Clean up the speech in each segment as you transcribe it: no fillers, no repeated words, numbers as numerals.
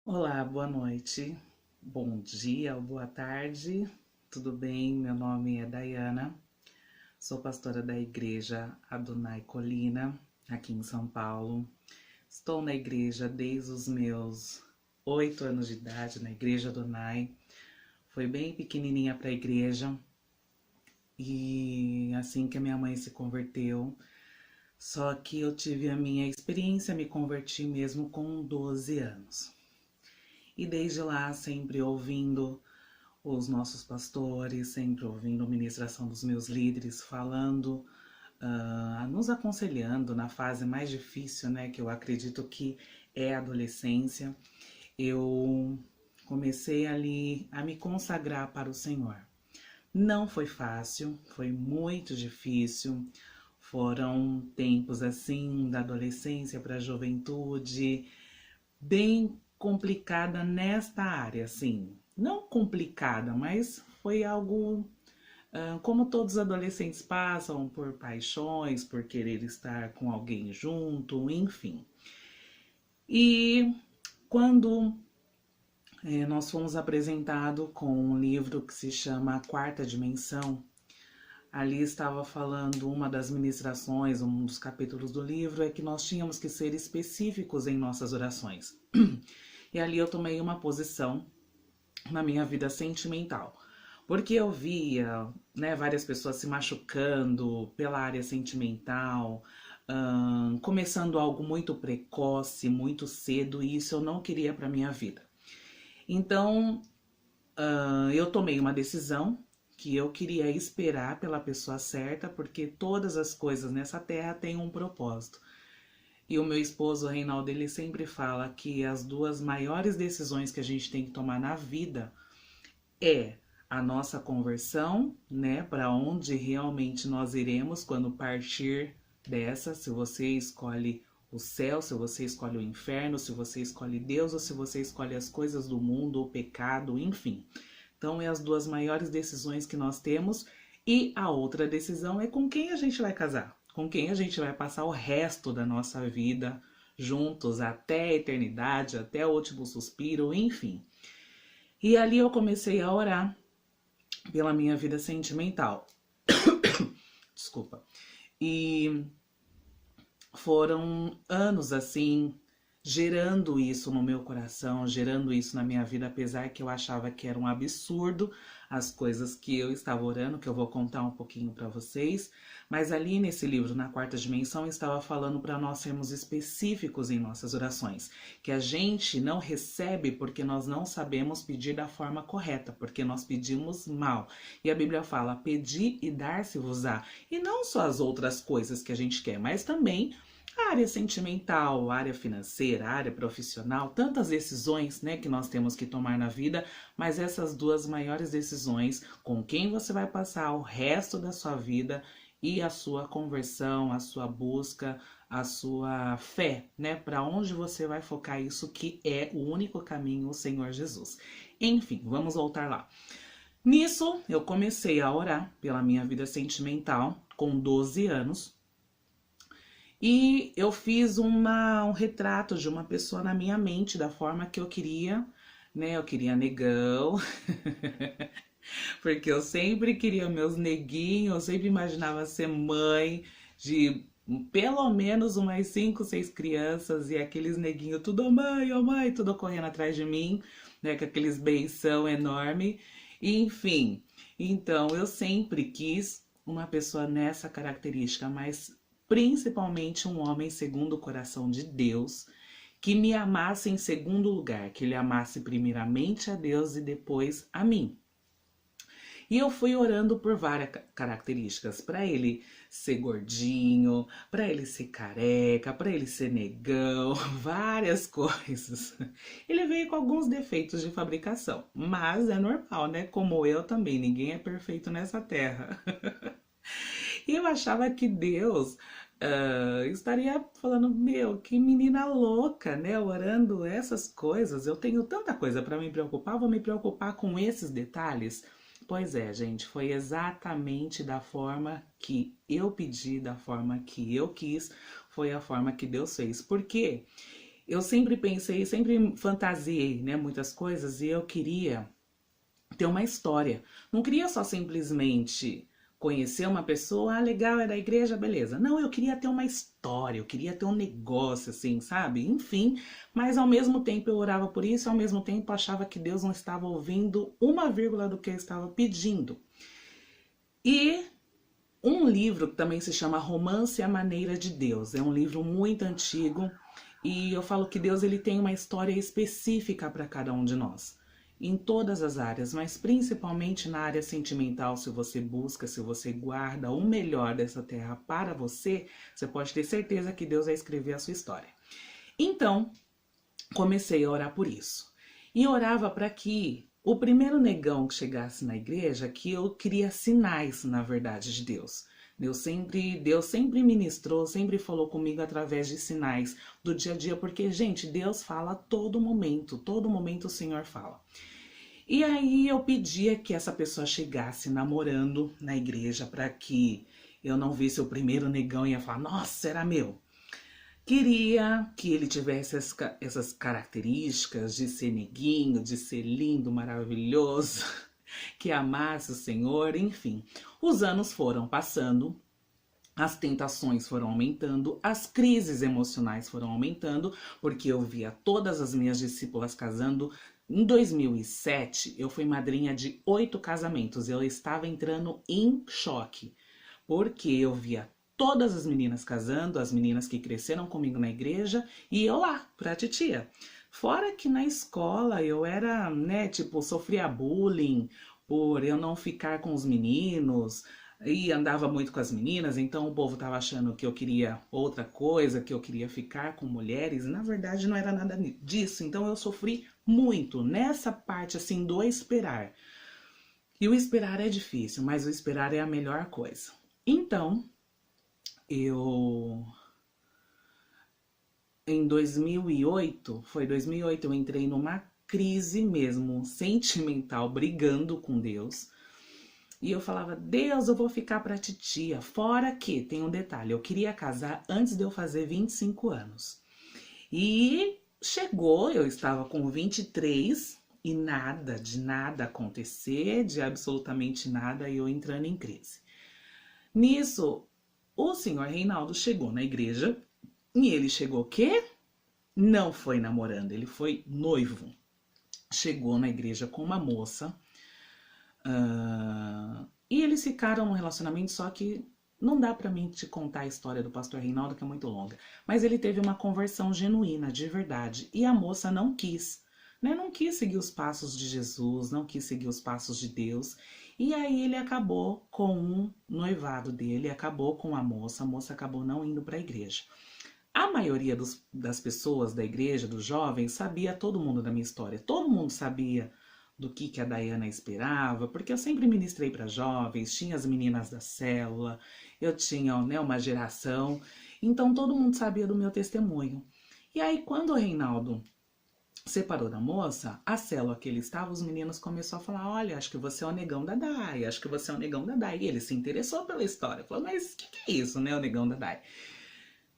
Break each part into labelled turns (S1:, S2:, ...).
S1: Olá, boa noite, bom dia ou boa tarde, tudo bem? Meu nome é Dayana, sou pastora da Igreja Adonai Colina, aqui em São Paulo. Estou na igreja desde os meus 8 anos de idade, na Igreja Adonai. Foi bem pequenininha para a igreja e assim que a minha mãe se converteu, só que eu tive a minha experiência, me converti mesmo com 12 anos. E desde lá, sempre ouvindo os nossos pastores, sempre ouvindo a ministração dos meus líderes, falando, nos aconselhando na fase mais difícil, né, que eu acredito que é a adolescência. Eu comecei ali a me consagrar para o Senhor. Não foi fácil, foi muito difícil. Foram tempos assim da adolescência para a juventude, bem complicada nesta área, assim. Não complicada, mas foi algo como todos os adolescentes passam por paixões, por querer estar com alguém junto, enfim. E quando nós fomos apresentados com um livro que se chama A Quarta Dimensão, ali estava falando uma das ministrações, um dos capítulos do livro, é que nós tínhamos que ser específicos em nossas orações. E ali eu tomei uma posição na minha vida sentimental, porque eu via, né, várias pessoas se machucando pela área sentimental, começando algo muito precoce, muito cedo, e isso eu não queria para minha vida. Então, eu tomei uma decisão que eu queria esperar pela pessoa certa, porque todas as coisas nessa terra têm um propósito. E o meu esposo, o Reinaldo, ele sempre fala que as duas maiores decisões que a gente tem que tomar na vida é a nossa conversão, né, para onde realmente nós iremos quando partir dessa, se você escolhe o céu, se você escolhe o inferno, se você escolhe Deus ou se você escolhe as coisas do mundo, o pecado, enfim. Então, é as duas maiores decisões que nós temos. E a outra decisão é com quem a gente vai casar, com quem a gente vai passar o resto da nossa vida juntos até a eternidade, até o último suspiro, enfim. E ali eu comecei a orar pela minha vida sentimental. Desculpa. E foram anos assim, gerando isso no meu coração, gerando isso na minha vida, apesar que eu achava que era um absurdo as coisas que eu estava orando, que eu vou contar um pouquinho para vocês, mas ali nesse livro, na Quarta Dimensão, estava falando para nós sermos específicos em nossas orações, que a gente não recebe porque nós não sabemos pedir da forma correta, porque nós pedimos mal. E a Bíblia fala: pedi e dar-se-vos-á. E não só as outras coisas que a gente quer, mas também a área sentimental, a área financeira, a área profissional, tantas decisões, né, que nós temos que tomar na vida, mas essas duas maiores decisões, com quem você vai passar o resto da sua vida e a sua conversão, a sua busca, a sua fé, né, para onde você vai focar isso que é o único caminho, o Senhor Jesus. Enfim, vamos voltar lá. Nisso, eu comecei a orar pela minha vida sentimental com 12 anos. E eu fiz um retrato de uma pessoa na minha mente, da forma que eu queria, né? Eu queria negão, porque eu sempre queria meus neguinhos, eu sempre imaginava ser mãe de pelo menos umas 5, 6 crianças e aqueles neguinhos, tudo oh mãe, tudo correndo atrás de mim, né? Com aqueles beição enorme, enfim. Então eu sempre quis uma pessoa nessa característica, mas principalmente um homem segundo o coração de Deus, que me amasse em segundo lugar, que ele amasse primeiramente a Deus e depois a mim. E eu fui orando por várias características, para ele ser gordinho, para ele ser careca, para ele ser negão, várias coisas. Ele veio com alguns defeitos de fabricação, mas é normal, né? Como eu também, ninguém é perfeito nessa terra. E eu achava que Deus estaria falando, meu, que menina louca, né? Orando essas coisas. Eu tenho tanta coisa para me preocupar, vou me preocupar com esses detalhes. Pois é, gente, foi exatamente da forma que eu pedi, da forma que eu quis, foi a forma que Deus fez. Por quê? eu sempre pensei, sempre fantasiei, né, muitas coisas e eu queria ter uma história. Não queria só simplesmente conhecer uma pessoa, ah, legal, é da igreja, beleza. Não, eu queria ter uma história, eu queria ter um negócio assim, sabe? Enfim, mas ao mesmo tempo eu orava por isso, ao mesmo tempo achava que Deus não estava ouvindo uma vírgula do que eu estava pedindo. E um livro que também se chama Romance à Maneira de Deus. É um livro muito antigo e eu falo que Deus ele tem uma história específica para cada um de nós. Em todas as áreas, mas principalmente na área sentimental, se você busca, se você guarda o melhor dessa terra para você, você pode ter certeza que Deus vai escrever a sua história. Então, comecei a orar por isso. E orava para que o primeiro negão que chegasse na igreja, que eu queria sinais, na verdade, de Deus. Deus sempre ministrou, sempre falou comigo através de sinais do dia a dia, porque, gente, Deus fala a todo momento o Senhor fala. E aí eu pedia que essa pessoa chegasse namorando na igreja para que eu não visse o primeiro negão e ia falar, nossa, era meu. Queria que ele tivesse essas características de ser neguinho, de ser lindo, maravilhoso, que amasse o Senhor, enfim. Os anos foram passando, as tentações foram aumentando, as crises emocionais foram aumentando, porque eu via todas as minhas discípulas casando. Em 2007, eu fui madrinha de 8 casamentos. Eu estava entrando em choque, porque eu via todas as meninas casando, as meninas que cresceram comigo na igreja, e eu lá, pra titia. Fora que na escola eu era, né, tipo, sofria bullying por eu não ficar com os meninos, e andava muito com as meninas, então o povo tava achando que eu queria outra coisa, que eu queria ficar com mulheres, e na verdade não era nada disso, então eu sofri muito nessa parte, assim, do esperar. E o esperar é difícil, mas o esperar é a melhor coisa. Então, eu em 2008, foi 2008, eu entrei numa crise mesmo, sentimental, brigando com Deus. E eu falava, Deus, eu vou ficar pra titia. Fora que, tem um detalhe, eu queria casar antes de eu fazer 25 anos. E chegou, eu estava com 23 e nada, de nada acontecer, de absolutamente nada, e eu entrando em crise. Nisso, o senhor Reinaldo chegou na igreja e ele chegou o quê? Não foi namorando, ele foi noivo. Chegou na igreja com uma moça e eles ficaram num relacionamento, só que não dá pra mim te contar a história do pastor Reinaldo, que é muito longa. Mas ele teve uma conversão genuína, de verdade. E a moça não quis, né? Não quis seguir os passos de Jesus, não quis seguir os passos de Deus. E aí ele acabou com um noivado dele, acabou com a moça acabou não indo para a igreja. A maioria das pessoas da igreja, dos jovens, sabia todo mundo da minha história. Todo mundo sabia do que a Dayana esperava, porque eu sempre ministrei para jovens, tinha as meninas da célula, eu tinha, né, uma geração, então todo mundo sabia do meu testemunho. E aí quando o Reinaldo separou da moça, a célula que ele estava, os meninos começaram a falar, olha, acho que você é o negão da Day, acho que você é o negão da Day. E ele se interessou pela história, falou, mas o que é isso, né, o negão da Day?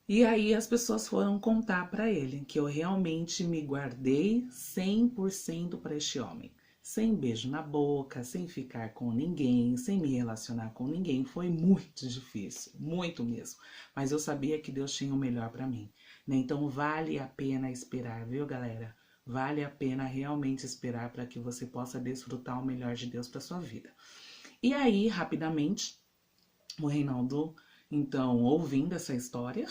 S1: E aí as pessoas foram contar para ele que eu realmente me guardei 100% para este homem. Sem beijo na boca, sem ficar com ninguém, sem me relacionar com ninguém. Foi muito difícil, muito mesmo. Mas eu sabia que Deus tinha o melhor para mim, né? Então vale a pena esperar, viu, galera? Vale a pena realmente esperar para que você possa desfrutar o melhor de Deus para sua vida. E aí, rapidamente, o Reinaldo, então, ouvindo essa história,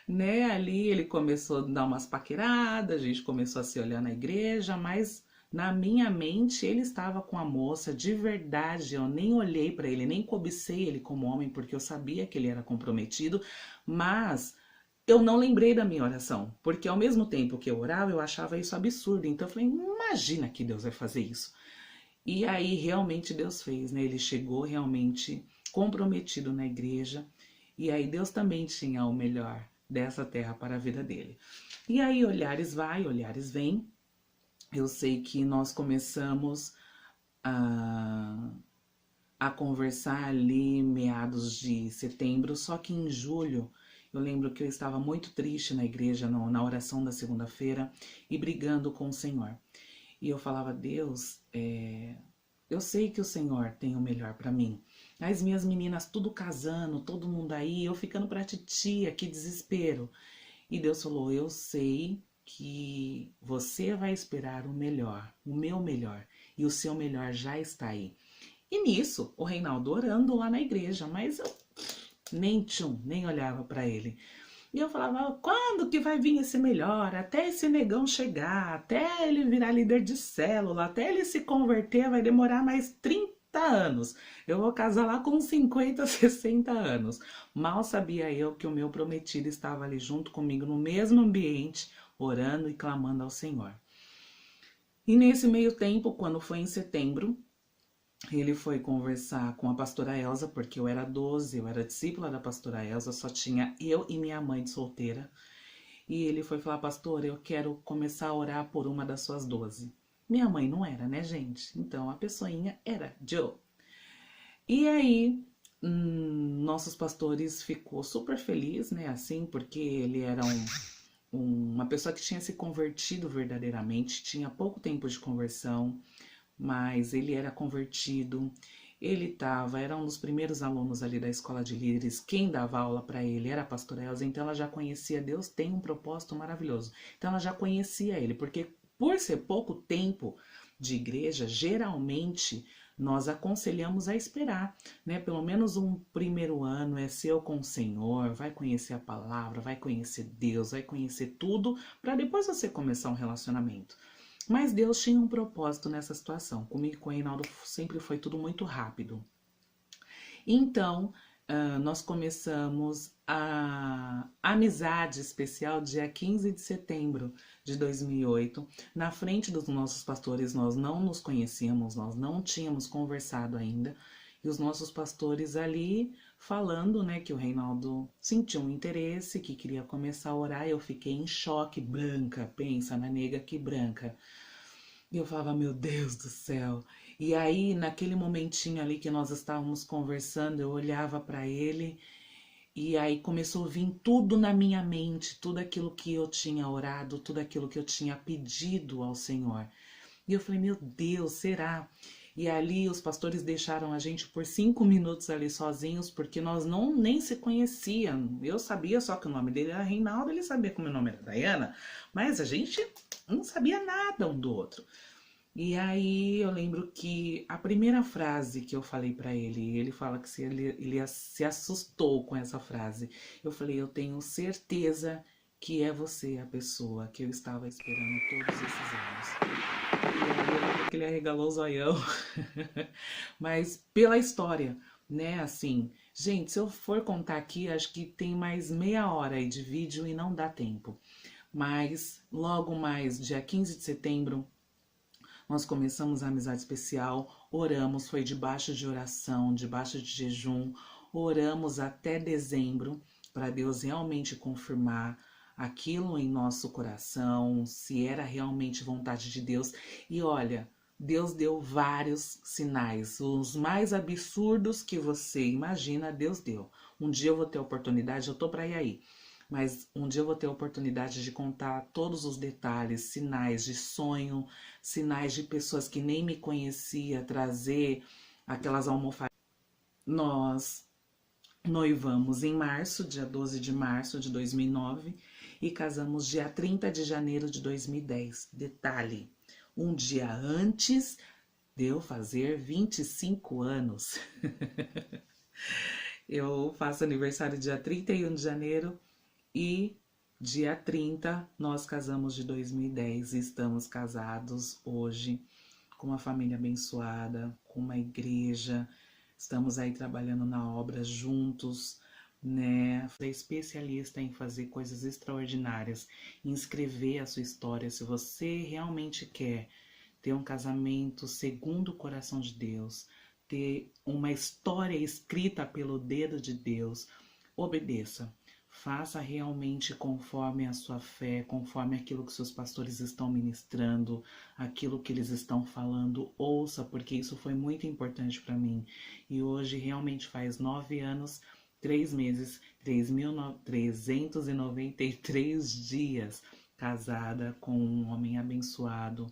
S1: né, ali ele começou a dar umas paqueradas, a gente começou a se olhar na igreja, mas na minha mente ele estava com a moça de verdade. Eu nem olhei para ele, nem cobicei ele como homem, porque eu sabia que ele era comprometido, mas eu não lembrei da minha oração, porque ao mesmo tempo que eu orava, eu achava isso absurdo. Então eu falei, imagina que Deus vai fazer isso. E aí realmente Deus fez, né? Ele chegou realmente comprometido na igreja, e aí Deus também tinha o melhor dessa terra para a vida dele. E aí olhares vai, olhares vem. Eu sei que nós começamos a conversar ali meados de setembro, só que em julho Eu lembro que eu estava muito triste na igreja, na oração da segunda-feira, e brigando com o Senhor. E eu falava, Deus, eu sei que o Senhor tem o melhor para mim. As minhas meninas tudo casando, todo mundo aí, eu ficando pra titia, que desespero. E Deus falou, eu sei que você vai esperar o melhor, o meu melhor, e o seu melhor já está aí. E nisso, o Reinaldo orando lá na igreja, mas eu nem olhava para ele. E eu falava, quando que vai vir esse melhor? Até esse negão chegar, até ele virar líder de célula, até ele se converter, vai demorar mais 30 anos. Eu vou casar lá com 50, 60 anos. Mal sabia eu que o meu prometido estava ali junto comigo no mesmo ambiente, orando e clamando ao Senhor. E nesse meio tempo, quando foi em setembro, ele foi conversar com a pastora Elza, porque eu era 12, eu era discípula da pastora Elza, só tinha eu e minha mãe de solteira. E ele foi falar, pastora, eu quero começar a orar por uma das suas 12. Minha mãe não era, né, gente? Então a pessoinha era Joe. E aí, nossos pastores ficou super feliz, né, assim, porque ele era uma pessoa que tinha se convertido verdadeiramente, tinha pouco tempo de conversão, mas ele era convertido, era um dos primeiros alunos ali da escola de líderes, quem dava aula para ele era a pastora Elza, então ela já conhecia Deus, tem um propósito maravilhoso. Então ela já conhecia ele, porque por ser pouco tempo de igreja, geralmente nós aconselhamos a esperar, né? Pelo menos um primeiro ano é seu com o Senhor, vai conhecer a palavra, vai conhecer Deus, vai conhecer tudo, para depois você começar um relacionamento. Mas Deus tinha um propósito nessa situação. Comigo e com o Reinaldo sempre foi tudo muito rápido. Então, nós começamos a amizade especial dia 15 de setembro de 2008. Na frente dos nossos pastores, nós não nos conhecíamos, nós não tínhamos conversado ainda. E os nossos pastores ali falando, né, que o Reinaldo sentiu um interesse, que queria começar a orar. Eu fiquei em choque, branca, pensa na nega que branca. E eu falava, meu Deus do céu. E aí, naquele momentinho ali que nós estávamos conversando, eu olhava para ele e aí começou a vir tudo na minha mente, tudo aquilo que eu tinha orado, tudo aquilo que eu tinha pedido ao Senhor. E eu falei, meu Deus, será? E ali os pastores deixaram a gente por 5 minutos ali sozinhos, porque nós nem se conhecíamos. Eu sabia só que o nome dele era Reinaldo, ele sabia que o meu nome era Dayana, mas a gente não sabia nada um do outro. E aí eu lembro que a primeira frase que eu falei pra ele fala que ele se assustou com essa frase. Eu falei, eu tenho certeza que é você a pessoa que eu estava esperando todos esses anos. E aí eu lembro que ele arregalou o zoião. Mas pela história, né, assim, gente, se eu for contar aqui, acho que tem mais meia hora aí de vídeo e não dá tempo. Mas logo mais, dia 15 de setembro, nós começamos a amizade especial, oramos, foi debaixo de oração, debaixo de jejum, oramos até dezembro para Deus realmente confirmar aquilo em nosso coração, se era realmente vontade de Deus. E olha, Deus deu vários sinais, os mais absurdos que você imagina, Deus deu. Um dia eu vou ter oportunidade, eu tô para ir aí. Mas um dia eu vou ter a oportunidade de contar todos os detalhes, sinais de sonho, sinais de pessoas que nem me conhecia, trazer aquelas almofadas. Nós noivamos em março, dia 12 de março de 2009, e casamos dia 30 de janeiro de 2010. Detalhe, um dia antes de eu fazer 25 anos. Eu faço aniversário dia 31 de janeiro. E dia 30 nós casamos de 2010 e estamos casados hoje com uma família abençoada, com uma igreja. Estamos aí trabalhando na obra juntos, né? Você é especialista em fazer coisas extraordinárias, em escrever a sua história. Se você realmente quer ter um casamento segundo o coração de Deus, ter uma história escrita pelo dedo de Deus, obedeça. Faça realmente conforme a sua fé, conforme aquilo que seus pastores estão ministrando, aquilo que eles estão falando. Ouça, porque isso foi muito importante para mim. E hoje realmente faz 9 anos 3 meses, 3.393 dias casada com um homem abençoado,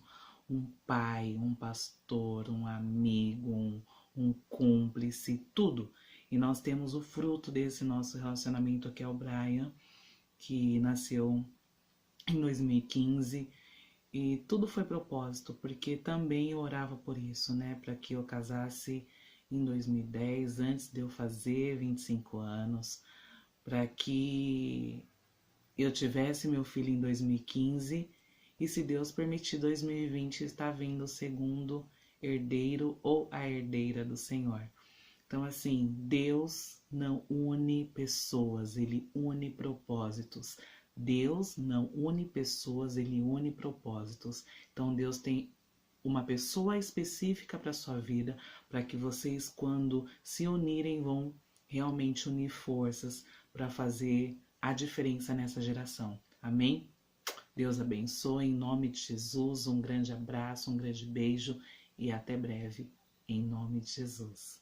S1: um pai, um pastor, um amigo, um cúmplice, tudo. E nós temos o fruto desse nosso relacionamento, que é o Brian, que nasceu em 2015. E tudo foi propósito, porque também eu orava por isso, né? Para que eu casasse em 2010, antes de eu fazer 25 anos, para que eu tivesse meu filho em 2015 e, se Deus permitir, 2020 está vindo o segundo herdeiro ou a herdeira do Senhor. Então, assim, Deus não une pessoas, Ele une propósitos. Deus não une pessoas, Ele une propósitos. Então, Deus tem uma pessoa específica para sua vida, para que vocês, quando se unirem, vão realmente unir forças para fazer a diferença nessa geração. Amém? Deus abençoe, em nome de Jesus. Um grande abraço, um grande beijo e até breve, em nome de Jesus.